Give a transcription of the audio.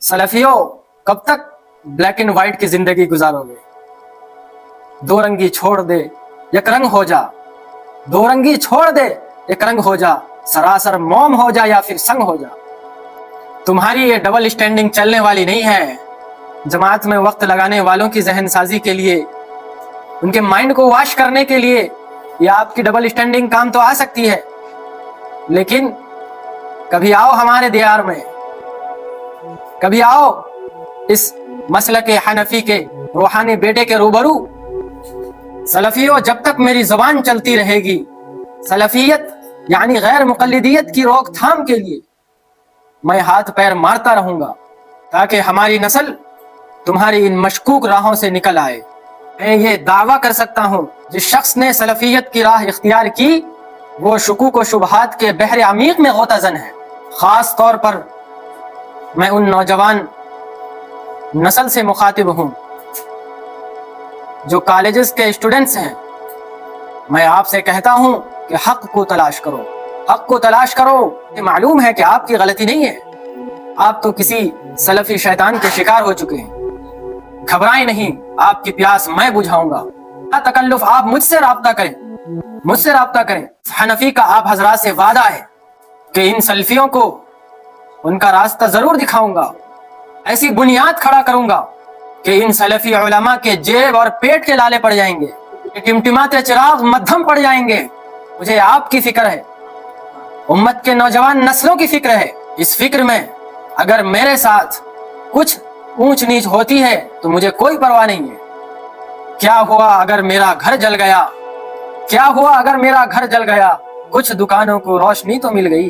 सलफियों, कब तक black and white की जिंदगी गुजारोगे? दो रंगी छोड़ दे, एक रंग हो जा। दो रंगी छोड़ दे, एक रंग हो जा। सरासर मौम हो जा या फिर संग हो जा। तुम्हारी ये डबल स्टैंडिंग चलने वाली नहीं है। जमात में वक्त लगाने वालों की जहन साजी के लिए, उनके माइंड को वॉश करने के लिए ये आपकी डबल स्टैंडिंग काम तो आ सकती है, लेकिन कभी आओ हमारे दियार में, कभी आओ इस मसलक हनफी के रूहानी बेटे के रूबरू। सलफियों, जब तक मेरी जुबान चलती रहेगी, सलफियत यानी गैर मुकल्लिदियत की रोकथाम के लिए मैं हाथ पैर मारता रहूंगा, ताकि हमारी नस्ल तुम्हारी इन मशकूक राहों से निकल आए। मैं ये दावा कर सकता हूँ, जिस शख्स ने सलफियत की राह इख्तियार की वो शुकूक व शुबहात के बहरे अमीक में गोताजन है। खास तौर पर मैं उन नौजवान नस्ल से मुखातिब हूँ जो कॉलेजेस के स्टूडेंट्स हैं। मैं आपसे कहता हूँ कि हक को तलाश करो, हक को तलाश करो। ये मालूम है कि आपकी गलती नहीं है, आप तो किसी सलफी शैतान के शिकार हो चुके हैं। घबराएं नहीं, आपकी प्यास मैं बुझाऊंगा। तकल्लुफ, आप मुझसे राब्ता करें, मुझसे राब्ता करें। हनफी का आप हजरात से वादा है कि इन सल्फियों को उनका रास्ता जरूर दिखाऊंगा। ऐसी बुनियाद खड़ा करूंगा कि इन सलफी उलमा के जेब और पेट के लाले पड़ जाएंगे, टिमटिमाते चिराग मध्यम पड़ जाएंगे। मुझे आपकी फिक्र है, उम्मत के नौजवान नस्लों की फिक्र है। इस फिक्र में अगर मेरे साथ कुछ ऊंच नीच होती है तो मुझे कोई परवाह नहीं है। क्या हुआ अगर मेरा घर जल गया? क्या हुआ अगर मेरा घर जल गया? कुछ दुकानों को रोशनी तो मिल गई।